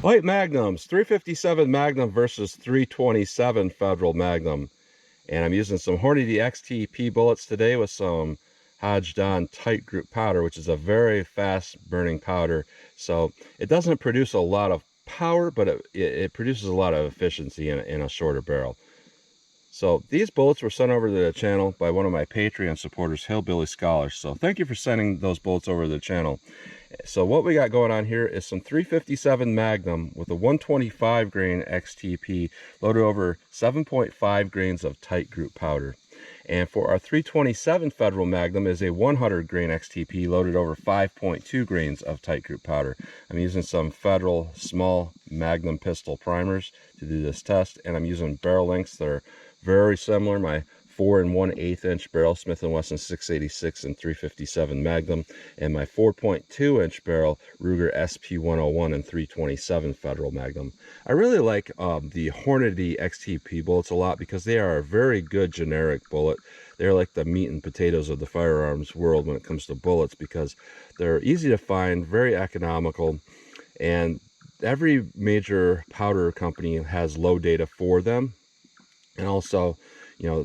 Light Magnums, 357 Magnum versus 327 Federal Magnum. And I'm using some Hornady XTP bullets today with some Hodgdon tight group powder, which is a very fast burning powder. So it doesn't produce a lot of power, but it produces a lot of efficiency in a shorter barrel. So these bullets were sent over to the channel by one of my Patreon supporters, Hillbilly Scholars. So thank you for sending those bullets over to the channel. So what we got going on here is some 357 Magnum with a 125 grain XTP loaded over 7.5 grains of tight group powder. And for our 327 Federal Magnum is a 100 grain XTP loaded over 5.2 grains of tight group powder. I'm using some Federal small Magnum pistol primers to do this test, and I'm using barrel lengths that are very similar. My 4 1/8 inch barrel, Smith & Wesson 686 and 357 Magnum, and my 4.2 inch barrel, Ruger SP101 and 327 Federal Magnum. I really like the Hornady XTP bullets a lot because they are a very good generic bullet. They're like the meat and potatoes of the firearms world when it comes to bullets because they're easy to find, very economical, and every major powder company has low data for them. And also, you know,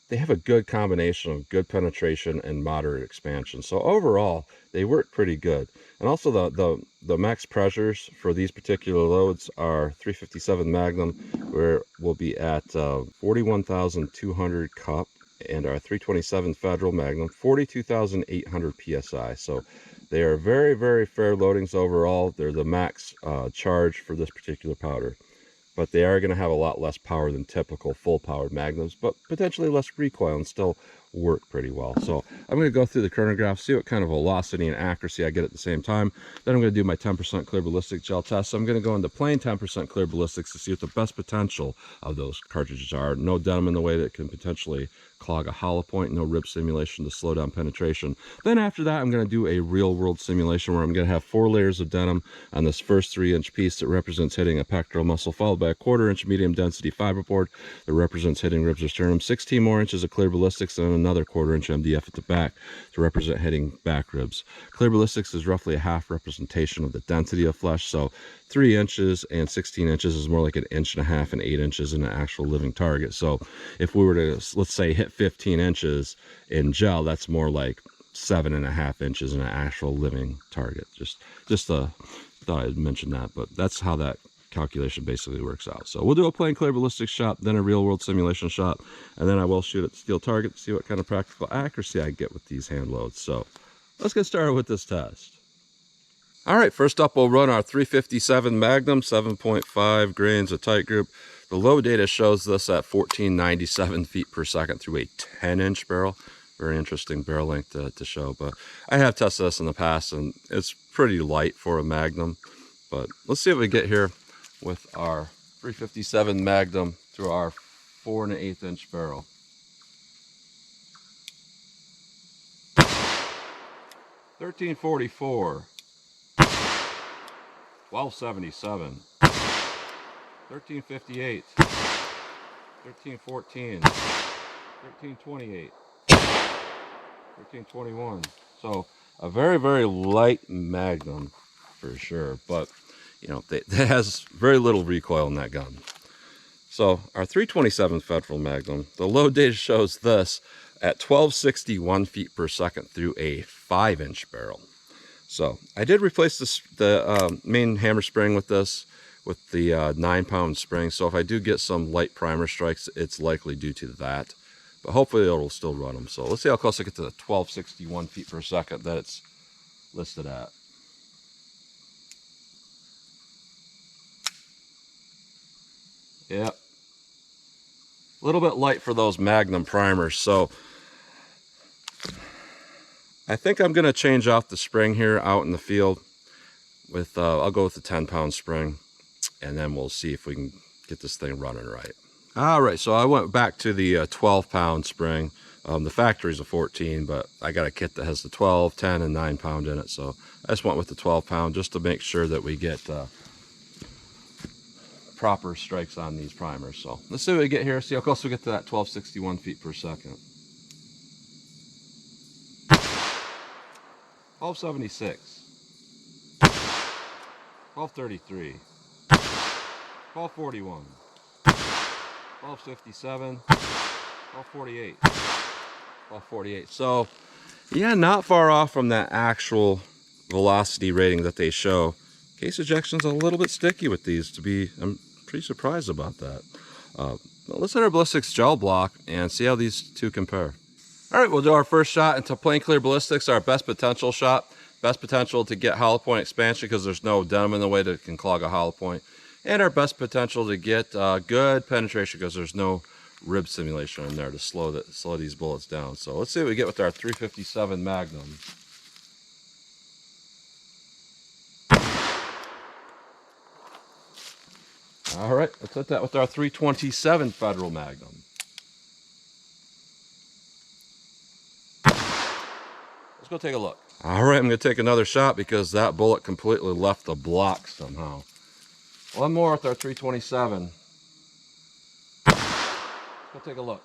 they have a good combination of good penetration and moderate expansion. So overall, they work pretty good. And also the max pressures for these particular loads are 357 Magnum, where we'll be at 41,200 cup, and our 327 Federal Magnum 42,800 psi. So they are very, very fair loadings overall. They're the max charge for this particular powder, but they are going to have a lot less power than typical full-powered Magnums, but potentially less recoil and still work pretty well. So I'm going to go through the chronograph, see what kind of velocity and accuracy I get at the same time. Then I'm going to do my 10% clear ballistic gel test. So I'm going to go into plain 10% clear ballistics to see what the best potential of those cartridges are. No denim in the way that can potentially clog a hollow point, no rib simulation to slow down penetration. Then after that, I'm going to do a real world simulation where I'm going to have 4 layers of denim on this first 3-inch piece that represents hitting a pectoral muscle, followed by a 1/4 inch medium density fiberboard that represents hitting ribs or sternum, 16 more inches of clear ballistics, and another 1/4 inch MDF at the back to represent hitting back ribs. Clear ballistics is roughly a half representation of the density of flesh, so 3 inches and 16 inches is more like 1.5 inches and 8 inches in an actual living target. So if we were to, let's say, hit 15 inches in gel, that's more like 7.5 inches in an actual living target. Just thought I'd mention that, but that's how that calculation basically works out. So we'll do a plain clear ballistics shot, then a real world simulation shot, and then I will shoot at the steel target to see what kind of practical accuracy I get with these hand loads. So let's get started with this test. All right, first up we'll run our 357 Magnum, 7.5 grains of tight group. The low data shows this at 1497 feet per second through a 10-inch barrel. Very interesting barrel length to show, but I have tested this in the past and it's pretty light for a Magnum. But let's see what we get here with our 357 Magnum through our 4 1/8 inch barrel. 1344, 1277, 1358, 1314, 1328, 1321. So a very, very light Magnum for sure, but you know, it has very little recoil in that gun. So our 327 Federal Magnum, the load data shows this at 1261 feet per second through a 5-inch barrel. So I did replace the main hammer spring with this, with the 9-pound spring. So if I do get some light primer strikes, it's likely due to that. But hopefully it'll still run them. So let's see how close I get to the 1261 feet per second that it's listed at. Yep. A little bit light for those Magnum primers. So I think I'm going to change off the spring here out in the field with, I'll go with the 10-pound spring, and then we'll see if we can get this thing running right. All right, so I went back to the 12-pound spring. The factory's a 14, but I got a kit that has the 12, 10, and 9-pound in it. So I just went with the 12-pound just to make sure that we get proper strikes on these primers. So let's see what we get here, see how close we get to that 1261 feet per second. 1276, 1233, 1241, 1257, 1248, 1248. So yeah, not far off from that actual velocity rating that they show. Case ejection's a little bit sticky with these. I'm pretty surprised about that. Let's hit our ballistics gel block and see how these two compare. All right, we'll do our first shot into plain clear ballistics, our best potential shot. Best potential to get hollow point expansion because there's no denim in the way that can clog a hollow point. And our best potential to get good penetration because there's no rib simulation in there to slow these bullets down. So let's see what we get with our 357 Magnum. All right, let's hit that with our 327 Federal Magnum. Let's go take a look. All right, I'm going to take another shot because that bullet completely left the block somehow. One more with our 327. Let's go take a look.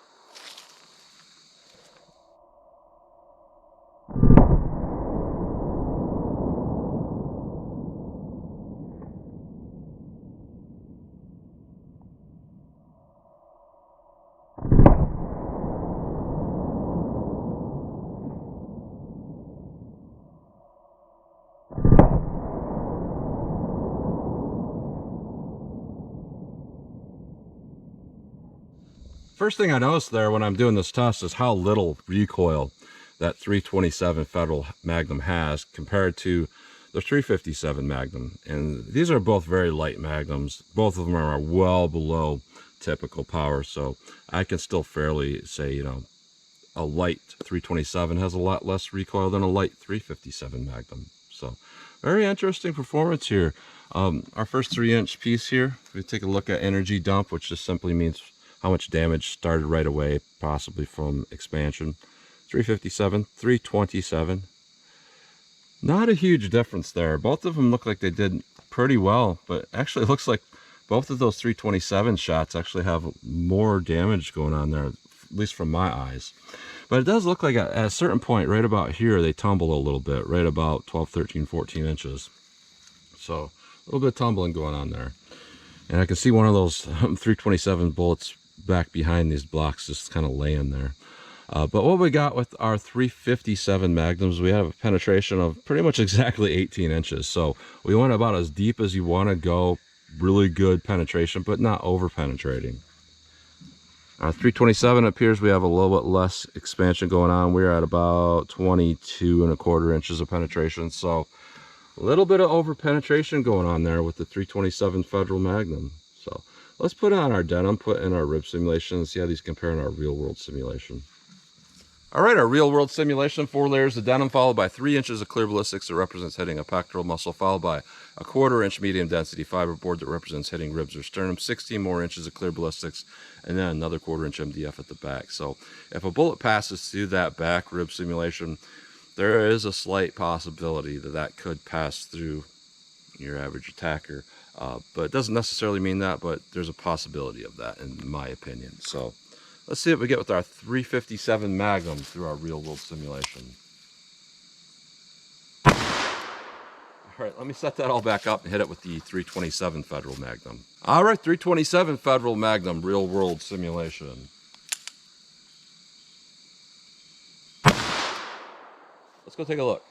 First thing I noticed there when I'm doing this test is how little recoil that 327 Federal Magnum has compared to the 357 Magnum. And these are both very light Magnums. Both of them are well below typical power. So I can still fairly say, you know, a light 327 has a lot less recoil than a light 357 Magnum. So very interesting performance here. Our first 3-inch piece here, we take a look at energy dump, which just simply means how much damage started right away, possibly from expansion. 357, 327. Not a huge difference there. Both of them look like they did pretty well, but actually it looks like both of those 327 shots actually have more damage going on there, at least from my eyes. But it does look like at a certain point, right about here, they tumble a little bit, right about 12, 13, 14 inches. So a little bit of tumbling going on there. And I can see one of those 327 bullets back behind these blocks just kind of laying there. But what we got with our 357 Magnums, we have a penetration of pretty much exactly 18 inches. So we went about as deep as you want to go. Really good penetration, but not over penetrating. 327 appears we have a little bit less expansion going on. We're at about 22¼ inches of penetration. So a little bit of over penetration going on there with the 327 Federal Magnum. So let's put on our denim, put in our rib simulation, and see how these compare in our real world simulation. All right, our real world simulation, 4 layers of denim followed by 3 inches of clear ballistics that represents hitting a pectoral muscle, followed by a 1/4 inch medium density fiber board that represents hitting ribs or sternum, 16 more inches of clear ballistics, and then another 1/4 inch MDF at the back. So if a bullet passes through that back rib simulation, there is a slight possibility that that could pass through your average attacker. But it doesn't necessarily mean that, but there's a possibility of that in my opinion. So let's see what we get with our 357 Magnum through our real world simulation. All right, let me set that all back up and hit it with the 327 Federal Magnum. All right, 327 Federal Magnum real world simulation. Let's go take a look.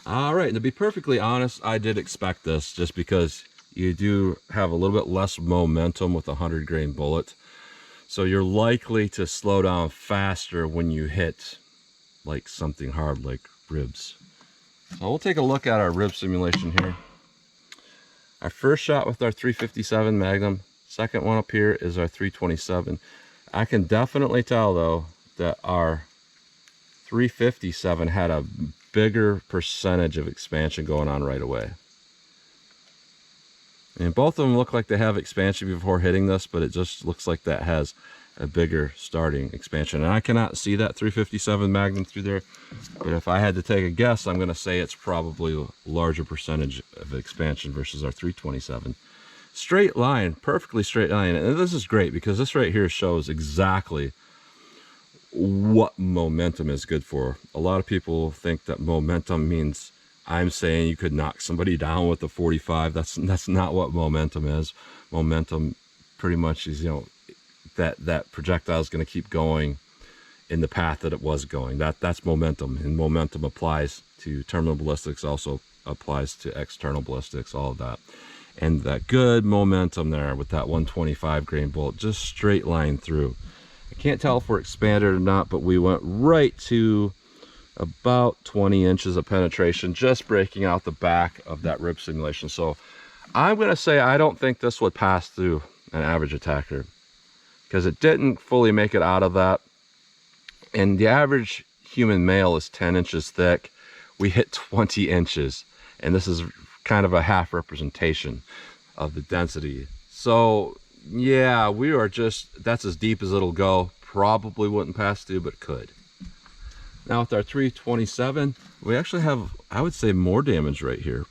All right, and to be perfectly honest, I did expect this just because you do have a little bit less momentum with a 100-grain bullet. So you're likely to slow down faster when you hit like something hard like ribs. So we'll take a look at our rib simulation here. Our first shot with our 357 Magnum, second one up here is our 327. I can definitely tell though that our 357 had a bigger percentage of expansion going on right away. And both of them look like they have expansion before hitting this, but it just looks like that has a bigger starting expansion. And I cannot see that 357 Magnum through there, but if I had to take a guess, I'm going to say it's probably a larger percentage of expansion versus our 327. Straight line, perfectly straight line. And this is great because this right here shows exactly what momentum is good for. A lot of people think that momentum means I'm saying you could knock somebody down with a 45. That's not what momentum is. Momentum pretty much is, you know, that projectile is going to keep going in the path that it was going. That's momentum, and momentum applies to terminal ballistics, also applies to external ballistics, all of that. And that good momentum there with that 125 grain bolt, just straight line through. I can't tell if we're expanded or not, but we went right to about 20 inches of penetration, just breaking out the back of that rib simulation. So I'm going to say I don't think this would pass through an average attacker, because it didn't fully make it out of that. And the average human male is 10 inches thick. We hit 20 inches, and this is kind of a half representation of the density. So yeah, we are just, that's as deep as it'll go. Probably wouldn't pass through, but could. Now with our 327, we actually have, I would say, more damage right here.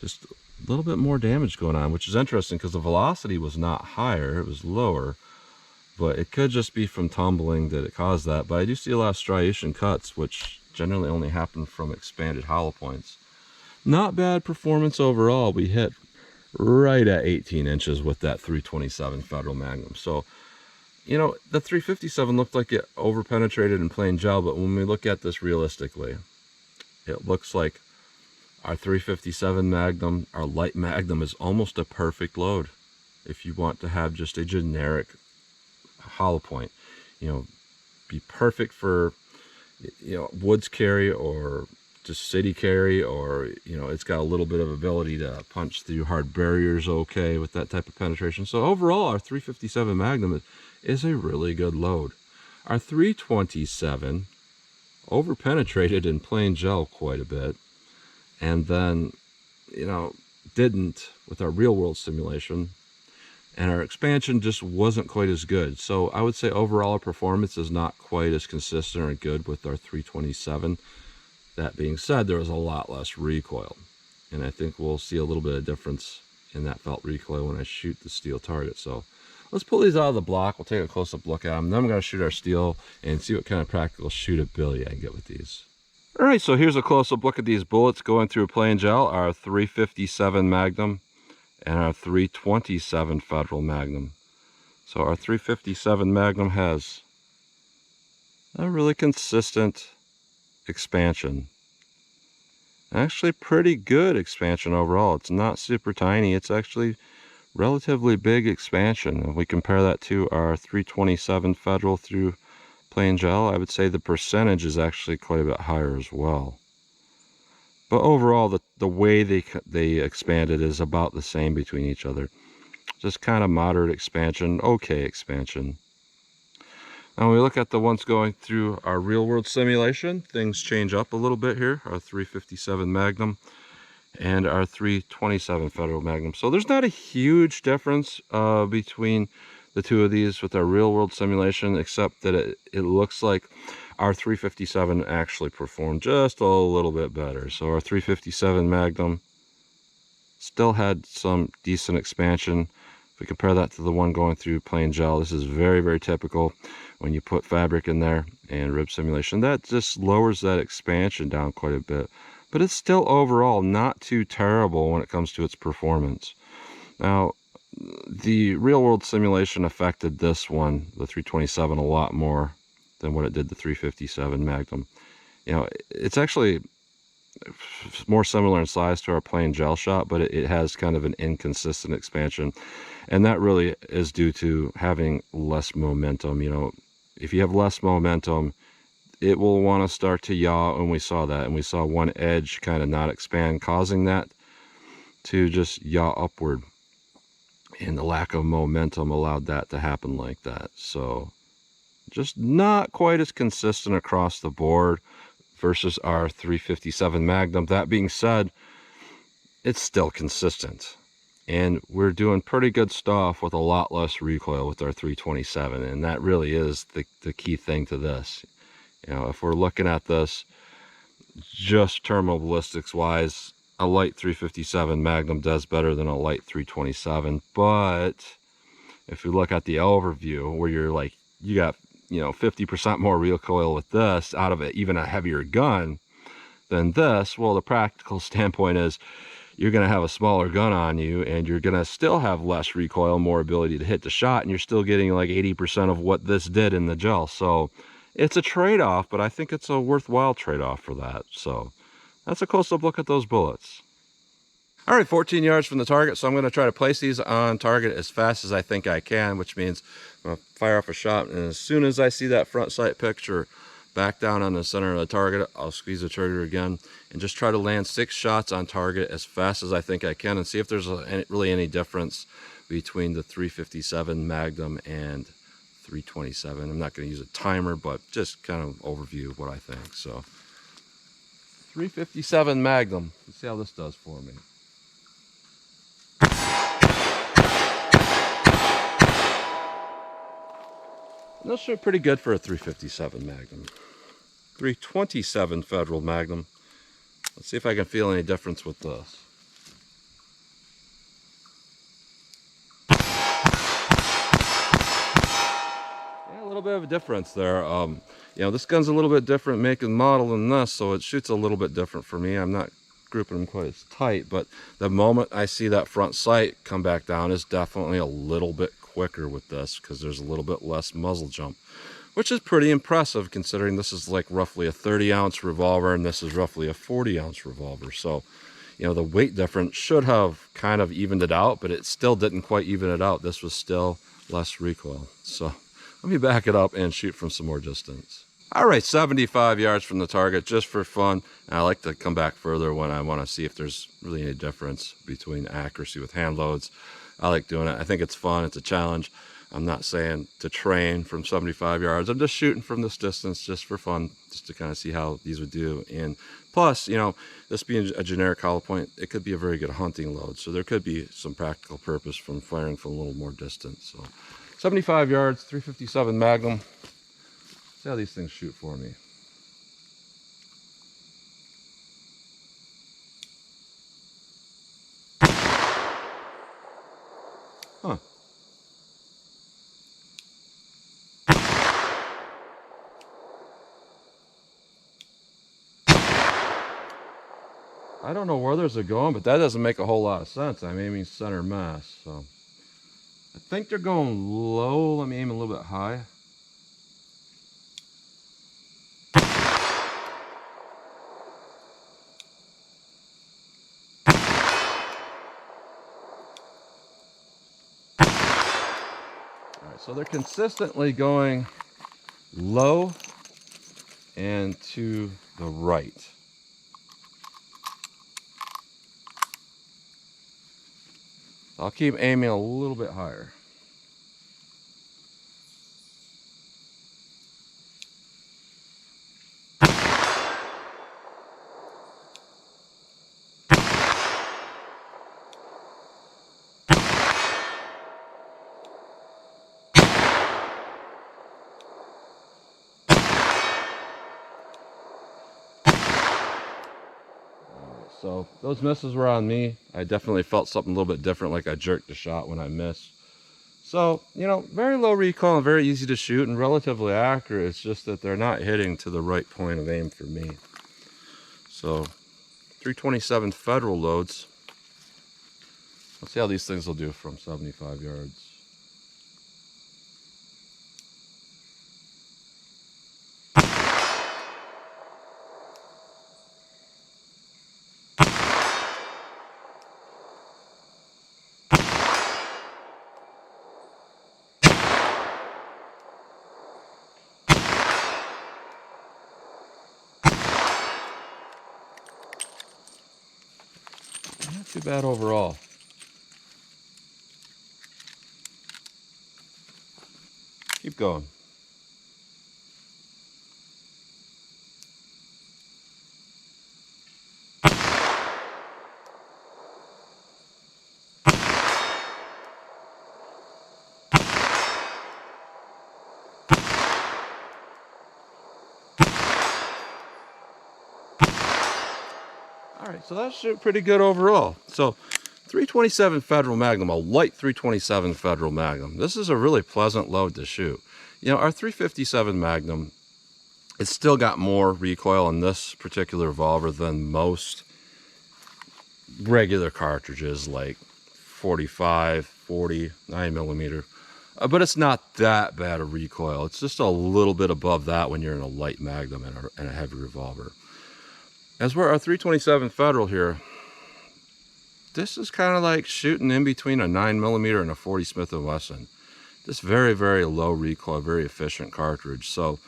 Just a little bit more damage going on, which is interesting because the velocity was not higher, it was lower. But it could just be from tumbling that it caused that. But I do see a lot of striation cuts, which generally only happen from expanded hollow points. Not bad performance overall. We hit right at 18 inches with that 327 Federal Magnum. So, you know, the 357 looked like it over-penetrated in plain gel, but when we look at this realistically, it looks like our 357 Magnum, our light Magnum, is almost a perfect load if you want to have just a generic hollow point. You know, be perfect for, you know, woods carry or just city carry, or, you know, it's got a little bit of ability to punch through hard barriers okay with that type of penetration. So overall, our 357 Magnum is a really good load. Our 327 over penetrated in plain gel quite a bit, and then, you know, didn't with our real world simulation, and our expansion just wasn't quite as good. So I would say overall our performance is not quite as consistent or good with our 327. That being said, there was a lot less recoil, and I think we'll see a little bit of difference in that felt recoil when I shoot the steel target. So let's pull these out of the block. We'll take a close-up look at them. Then I'm going to shoot our steel and see what kind of practical shootability I can get with these. All right, so here's a close-up look at these bullets going through plain gel, our 357 Magnum and our 327 Federal Magnum. So our 357 Magnum has a really consistent expansion. Actually pretty good expansion overall. It's not super tiny. It's actually relatively big expansion. If we compare that to our 327 Federal through plain gel, I would say the percentage is actually quite a bit higher as well. But overall, the way they expanded is about the same between each other. Just kind of moderate expansion, okay expansion. Now when we look at the ones going through our real world simulation, things change up a little bit here. Our 357 Magnum and our 327 Federal Magnum. So there's not a huge difference between the two of these with our real world simulation, except that it looks like our 357 actually performed just a little bit better. So our 357 Magnum still had some decent expansion. If we compare that to the one going through plain gel, this is very, very typical when you put fabric in there and rib simulation. That just lowers that expansion down quite a bit. But it's still overall not too terrible when it comes to its performance. Now, the real world simulation affected this one, the 327, a lot more than what it did the 357 Magnum. You know, it's actually more similar in size to our plain gel shot, but it has kind of an inconsistent expansion, and that really is due to having less momentum. You know, if you have less momentum, it will want to start to yaw, and we saw that, and we saw one edge kind of not expand, causing that to just yaw upward, and the lack of momentum allowed that to happen like that. So just not quite as consistent across the board versus our 357 Magnum. That being said, it's still consistent. And we're doing pretty good stuff with a lot less recoil with our 327, and that really is the key thing to this. You know, if we're looking at this just terminal ballistics wise, a light 357 Magnum does better than a light 327. But if you look at the overview where you're like, you got, you know, 50% more recoil with this out of it, even a heavier gun than this, well, the practical standpoint is you're going to have a smaller gun on you, and you're going to still have less recoil, more ability to hit the shot, and you're still getting like 80% of what this did in the gel. So it's a trade-off, but I think it's a worthwhile trade-off for that. So that's a close-up look at those bullets. All right, 14 yards from the target, so I'm going to try to place these on target as fast as I think I can, which means I'm going to fire off a shot, and as soon as I see that front sight picture back down on the center of the target, I'll squeeze the trigger again and just try to land 6 shots on target as fast as I think I can, and see if there's really any difference between the 357 Magnum and 327. I'm not going to use a timer, but just kind of overview of what I think. So 357 Magnum, let's see how this does for me. And those are pretty good for a 357 Magnum. 327 Federal Magnum. Let's see if I can feel any difference with this. Yeah, a little bit of a difference there. You know, this gun's a little bit different make and model than this, so it shoots a little bit different for me. I'm not grouping them quite as tight, but the moment I see that front sight come back down is definitely a little bit quicker with this, because there's a little bit less muzzle jump, which is pretty impressive considering this is like roughly a 30-ounce revolver and this is roughly a 40-ounce revolver. So, you know, the weight difference should have kind of evened it out, but it still didn't quite even it out. This was still less recoil. So let me back it up and shoot from some more distance. All right, 75 yards from the target, just for fun. And I like to come back further when I want to see if there's really any difference between accuracy with hand loads. I like doing it. I think it's fun. It's a challenge. I'm not saying to train from 75 yards. I'm just shooting from this distance just for fun, just to kind of see how these would do. And plus, you know, this being a generic hollow point, it could be a very good hunting load. So there could be some practical purpose from firing from a little more distance. So 75 yards, 357 Magnum. See how these things shoot for me. Huh. I don't know where those are going, but that doesn't make a whole lot of sense. I'm aiming center mass, so I think they're going low. Let me aim a little bit high. All right, so they're consistently going low and to the right. I'll keep aiming a little bit higher. So those misses were on me. I definitely felt something a little bit different, like I jerked the shot when I missed. So, you know, very low recoil and very easy to shoot and relatively accurate. It's just that they're not hitting to the right point of aim for me. So 327 Federal loads. Let's see how these things will do from 75 yards. Not too bad overall. Keep going. All right, so that's pretty good overall. So 327 Federal Magnum, a light 327 Federal Magnum. This is a really pleasant load to shoot. You know, our 357 Magnum, it's still got more recoil in this particular revolver than most regular cartridges like 45, 40, 9mm. But it's not that bad a recoil. It's just a little bit above that when you're in a light Magnum and a heavy revolver. As we're our 327 Federal here, this is kind of like shooting in between a 9mm and a 40 Smith & Wesson. Just very, very low recoil, very efficient cartridge. So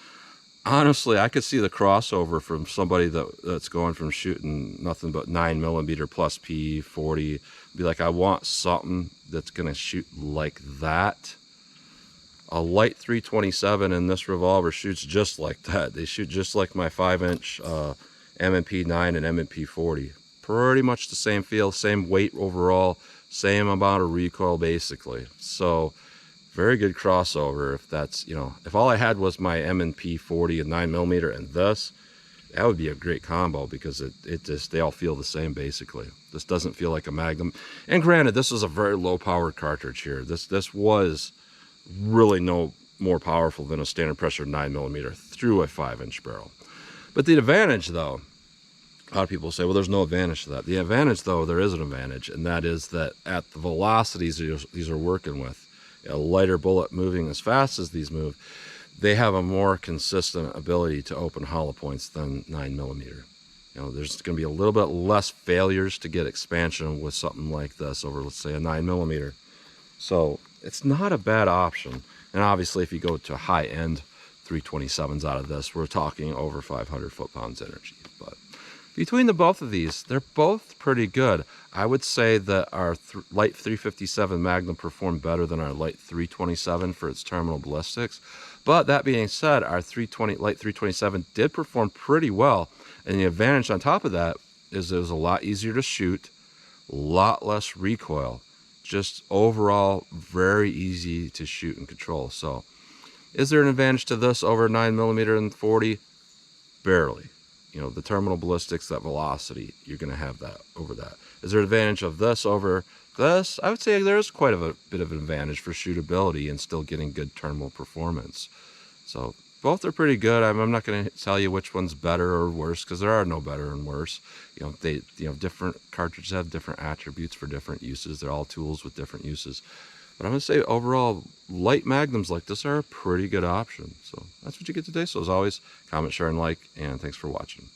honestly, I could see the crossover from somebody that's going from shooting nothing but 9mm plus P, 40. Be like, I want something that's going to shoot like that. A light 327 in this revolver shoots just like that. They shoot just like my 5-inch M&P 9 and M&P 40. Pretty much the same feel, same weight overall, same amount of recoil basically. So very good crossover. If that's, you know, if all I had was my M&P 40 and 9mm and this, that would be a great combo, because it just, they all feel the same basically. This doesn't feel like a Magnum. And granted, this is a very low powered cartridge here. This was really no more powerful than a standard pressure 9mm through a 5-inch barrel. But the advantage though, a lot of people say, well, there's no advantage to that. The advantage though, there is an advantage, and that is that at the velocities these are working with, a lighter bullet moving as fast as these move, they have a more consistent ability to open hollow points than 9mm. You know, there's going to be a little bit less failures to get expansion with something like this over, let's say, a 9mm. So it's not a bad option. And obviously, if you go to high-end 327s out of this, we're talking over 500 foot-pounds energy. But between the both of these, they're both pretty good. I would say that our light 357 Magnum performed better than our light 327 for its terminal ballistics. But that being said, our light 327 did perform pretty well. And the advantage on top of that is it was a lot easier to shoot, a lot less recoil. Just overall very easy to shoot and control. So is there an advantage to this over 9mm and 40? Barely. You know, the terminal ballistics, that velocity, you're going to have that over that. Is there an advantage of this over this? I would say there's quite a bit of an advantage for shootability and still getting good terminal performance. So both are pretty good. I'm not going to tell you which one's better or worse, because there are no better and worse. You know, different cartridges have different attributes for different uses. They're all tools with different uses. But I'm going to say overall, light Magnums like this are a pretty good option. So that's what you get today. So as always, comment, share, and like, and thanks for watching.